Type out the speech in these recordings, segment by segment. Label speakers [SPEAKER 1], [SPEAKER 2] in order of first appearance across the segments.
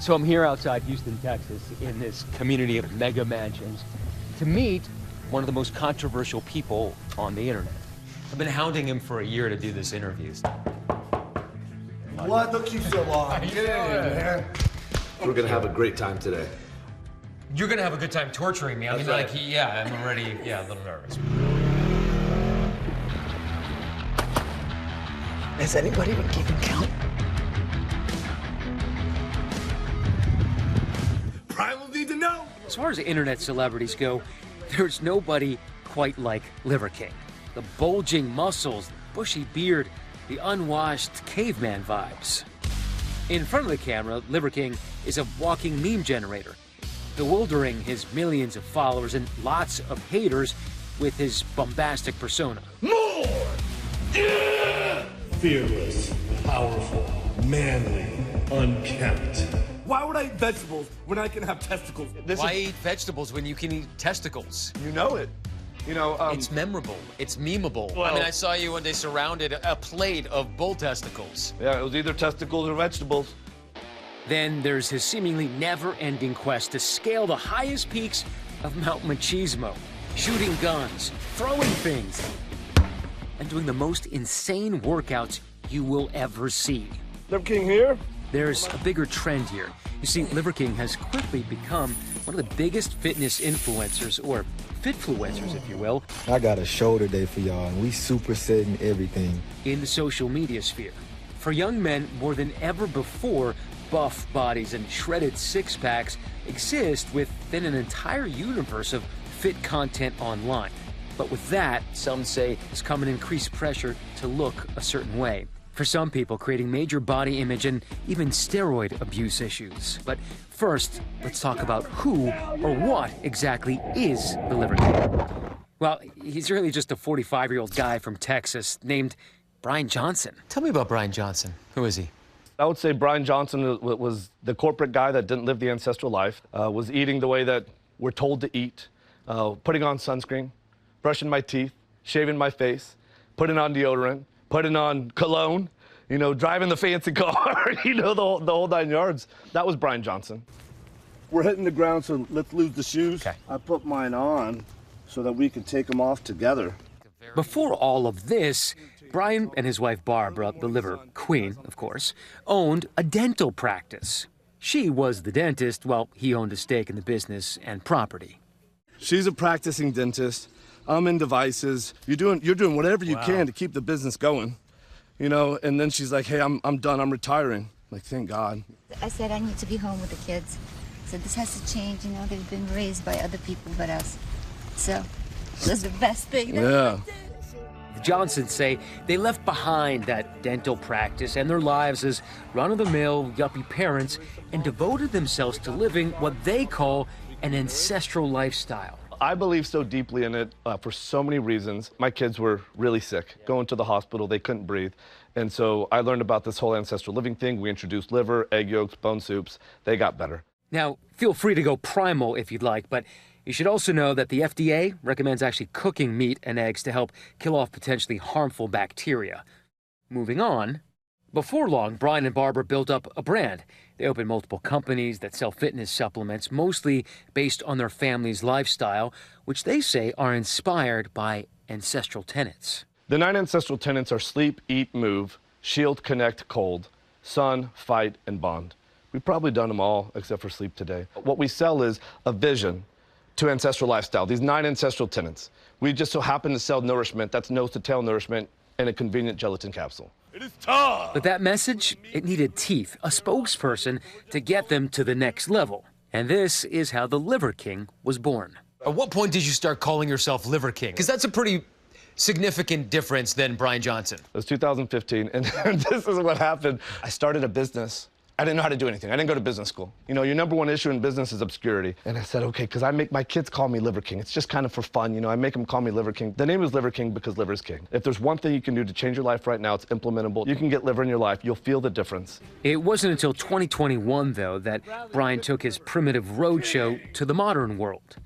[SPEAKER 1] So I'm here outside Houston, Texas, in this community of mega mansions to meet one of the most controversial people on the internet. I've been hounding him for a year to do this interview.
[SPEAKER 2] What took you so long? Get in, man.
[SPEAKER 3] We're gonna have a great time today.
[SPEAKER 1] You're gonna have a good time torturing me. I mean, like, yeah, I'm already, a little nervous.
[SPEAKER 4] Has anybody been keeping count?
[SPEAKER 2] Primal need to know.
[SPEAKER 1] As far as internet celebrities go, there's nobody quite like Liver King. The bulging muscles, bushy beard, the unwashed caveman vibes. In front of the camera, Liver King is a walking meme generator, bewildering his millions of followers and lots of haters with his bombastic persona.
[SPEAKER 2] More! Yeah!
[SPEAKER 5] Fearless, powerful, manly, unkempt.
[SPEAKER 2] Why would I eat vegetables when I can have testicles?
[SPEAKER 1] Why eat vegetables when you can eat testicles?
[SPEAKER 2] You know it. You know,
[SPEAKER 1] It's memorable. It's memeable.
[SPEAKER 2] Well,
[SPEAKER 1] I mean, I saw you when they surrounded a plate of bull testicles.
[SPEAKER 2] yeah, it was either testicles or vegetables.
[SPEAKER 1] Then there's his seemingly never-ending quest to scale the highest peaks of Mount Machismo, shooting guns, throwing things, and doing the most insane workouts you will ever see.
[SPEAKER 2] Liver King here?
[SPEAKER 1] There's a bigger trend here. You see, Liver King has quickly become one of the biggest fitness influencers, or fitfluencers, if you will.
[SPEAKER 6] I got a show today for y'all, and we supersetting everything.
[SPEAKER 1] In the social media sphere. For young men, more than ever before, buff bodies and shredded six-packs exist within an entire universe of fit content online. But with that, some say, has come an increased pressure to look a certain way. For some people, creating major body image and even steroid abuse issues. But first, let's talk about who or what exactly is the Liver King. Well, he's really just a 45-year-old guy from Texas named Brian Johnson. Tell me about Brian Johnson. Who is he?
[SPEAKER 2] I would say Brian Johnson was the corporate guy that didn't live the ancestral life, was eating the way that we're told to eat, putting on sunscreen, brushing my teeth, shaving my face, putting on deodorant, putting on cologne, you know, driving the fancy car, you know, the whole 9 yards. That was Brian Johnson.
[SPEAKER 7] We're hitting the ground, so let's lose the shoes.
[SPEAKER 1] Okay.
[SPEAKER 7] I put mine on so that we can take them off together.
[SPEAKER 1] Before all of this, Brian and his wife Barbara, the Liver Queen, of course, owned a dental practice. She was the dentist while he owned a stake in the business and property.
[SPEAKER 7] She's a practicing dentist. I'm in devices. You're doing whatever you can to keep the business going, you know. And then she's like, "Hey, I'm done. I'm retiring." Like, thank God.
[SPEAKER 8] I said I need to be home with the kids. I said this has to change. You know, they've been raised by other people but us. So that's the best thing.
[SPEAKER 7] Yeah.
[SPEAKER 1] The Johnsons say they left behind that dental practice and their lives as run-of-the-mill, yuppie parents and devoted themselves to living what they call an ancestral lifestyle.
[SPEAKER 2] I believe so deeply in it for so many reasons. My kids were really sick, going to the hospital, they couldn't breathe. And so I learned about this whole ancestral living thing. We introduced liver, egg yolks, bone soups. They got better.
[SPEAKER 1] Now, feel free to go primal if you'd like, but you should also know that the FDA recommends actually cooking meat and eggs to help kill off potentially harmful bacteria. Moving on, before long, Brian and Barbara built up a brand. They opened multiple companies that sell fitness supplements, mostly based on their family's lifestyle, which they say are inspired by ancestral tenets.
[SPEAKER 2] The 9 ancestral tenets are sleep, eat, move, shield, connect, cold, sun, fight, and bond. We've probably done them all except for sleep today. What we sell is a vision to ancestral lifestyle, these 9 ancestral tenets. We just so happen to sell nourishment, that's nose to tail nourishment, in a convenient gelatin capsule.
[SPEAKER 7] It is time.
[SPEAKER 1] But that message, it needed teeth, a spokesperson to get them to the next level. And this is how the Liver King was born. At what point did you start calling yourself Liver King? Because that's a pretty significant difference than Brian Johnson.
[SPEAKER 2] It was 2015, and this is what happened. I started a business. I didn't know how to do anything. I didn't go to business school. You know, your #1 issue in business is obscurity. And I said, okay, because I make my kids call me Liver King. It's just kind of for fun, you know, I make them call me Liver King. The name is Liver King because liver's king. If there's one thing you can do to change your life right now, it's implementable. You can get liver in your life. You'll feel the difference.
[SPEAKER 1] It wasn't until 2021, though, that Brian took his primitive roadshow to the modern world.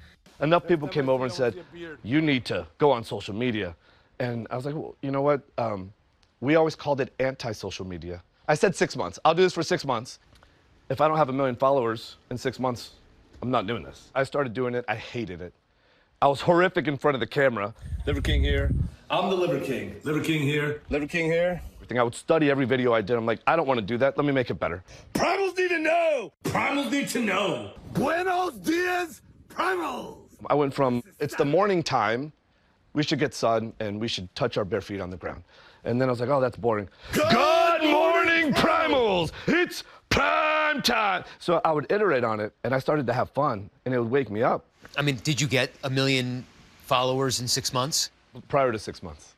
[SPEAKER 2] Enough people came over and said, you need to go on social media. And I was like, well, you know what? We always called it anti-social media. I said 6 months. I'll do this for 6 months. if I don't have 1 million followers in 6 months, I'm not doing this. I started doing it. I hated it. I was horrific in front of the camera.
[SPEAKER 7] Liver King here. I'm the Liver King. Liver King here. Liver King here.
[SPEAKER 2] I would study every video I did. I'm like, I don't want to do that. Let me make it better.
[SPEAKER 5] Primals need to know. Primals need to know.
[SPEAKER 7] Buenos dias, Primals.
[SPEAKER 2] I went from, it's the morning time, we should get sun, and we should touch our bare feet on the ground. And then I was like, oh, that's boring. Good morning, Primals! It's prime time! So I would iterate on it, and I started to have fun, and it would wake me up.
[SPEAKER 1] I mean, did you get 1 million followers in 6 months?
[SPEAKER 2] Prior to 6 months.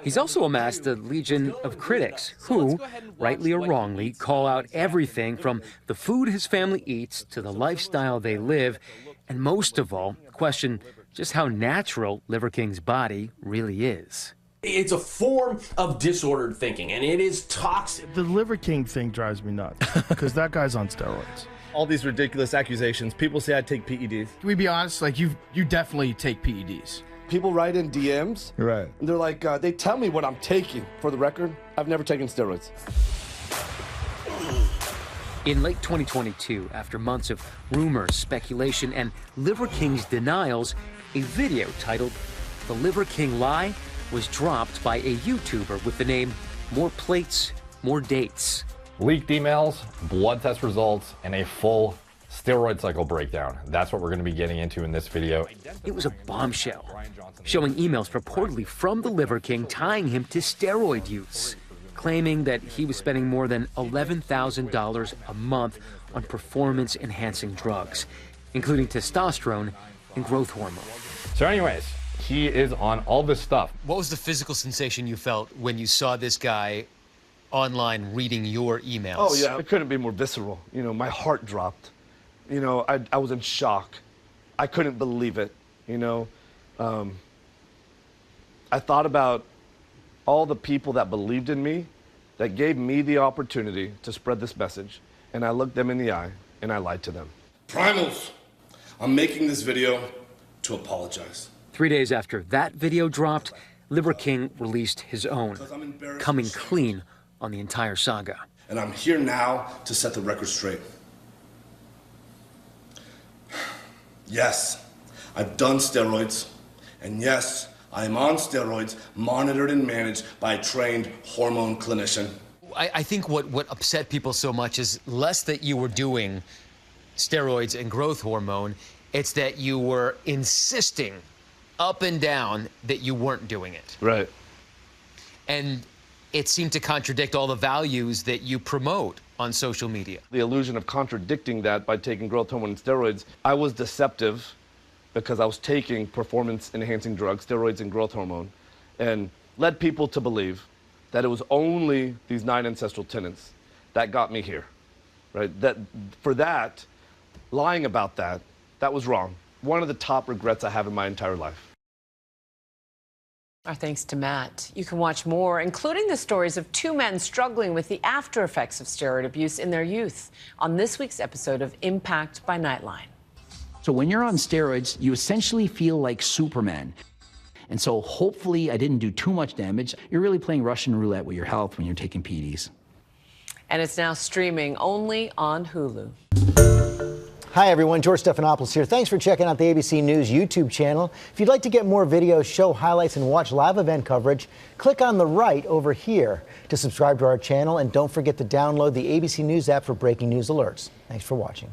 [SPEAKER 1] He's also amassed a legion of critics who, rightly or wrongly, call out everything from the food his family eats to the lifestyle they live, and most of all, question just how natural Liver King's body really is.
[SPEAKER 9] It's a form of disordered thinking, and it is toxic.
[SPEAKER 10] The Liver King thing drives me nuts, because that guy's on steroids.
[SPEAKER 2] All these ridiculous accusations. People say I take PEDs.
[SPEAKER 10] Can we be honest? Like, you definitely take PEDs.
[SPEAKER 7] People write in DMs.
[SPEAKER 10] Right.
[SPEAKER 7] And they're like, they tell me what I'm taking. For the record, I've never taken steroids.
[SPEAKER 1] In late 2022, after months of rumors, speculation, and Liver King's denials, a video titled "The Liver King Lie" was dropped by a YouTuber with the name More Plates, More Dates.
[SPEAKER 11] Leaked emails, blood test results, and a full steroid cycle breakdown. That's what we're going to be getting into in this video.
[SPEAKER 1] It was a bombshell, showing emails purportedly from the Liver King tying him to steroid use, claiming that he was spending more than $11,000 a month on performance-enhancing drugs, including testosterone and growth hormone.
[SPEAKER 11] So anyways, he is on all this stuff.
[SPEAKER 1] What was the physical sensation you felt when you saw this guy online reading your emails?
[SPEAKER 2] Oh, yeah. It couldn't be more visceral. You know, my heart dropped. You know, I was in shock. I couldn't believe it, you know. I thought about all the people that believed in me, that gave me the opportunity to spread this message, and I looked them in the eye, and I lied to them.
[SPEAKER 7] Primals, I'm making this video to apologize.
[SPEAKER 1] 3 days after that video dropped, Liver King released his own, coming clean on the entire saga.
[SPEAKER 7] And I'm here now to set the record straight. Yes, I've done steroids, and yes, I am on steroids, monitored and managed by a trained hormone clinician.
[SPEAKER 1] I think what upset people so much is less that you were doing steroids and growth hormone, it's that you were insisting up and down that you weren't doing it.
[SPEAKER 2] Right.
[SPEAKER 1] And it seemed to contradict all the values that you promote on social media.
[SPEAKER 2] The illusion of contradicting that by taking growth hormone and steroids, I was deceptive because I was taking performance-enhancing drugs, steroids and growth hormone, and led people to believe that it was only these 9 ancestral tenets that got me here, right? For that, lying about that, that was wrong. One of the top regrets I have in my entire life.
[SPEAKER 12] Our thanks to Matt. You can watch more, including the stories of 2 men struggling with the after effects of steroid abuse in their youth, on this week's episode of Impact by Nightline.
[SPEAKER 13] So when you're on steroids, you essentially feel like Superman. And so hopefully I didn't do too much damage. You're really playing Russian roulette with your health when you're taking PEDs.
[SPEAKER 12] And it's now streaming only on Hulu.
[SPEAKER 14] Hi everyone, George Stephanopoulos here. Thanks for checking out the ABC News YouTube channel. If you'd like to get more videos, show highlights, and watch live event coverage, click on the right over here to subscribe to our channel, and don't forget to download the ABC News app for breaking news alerts. Thanks for watching.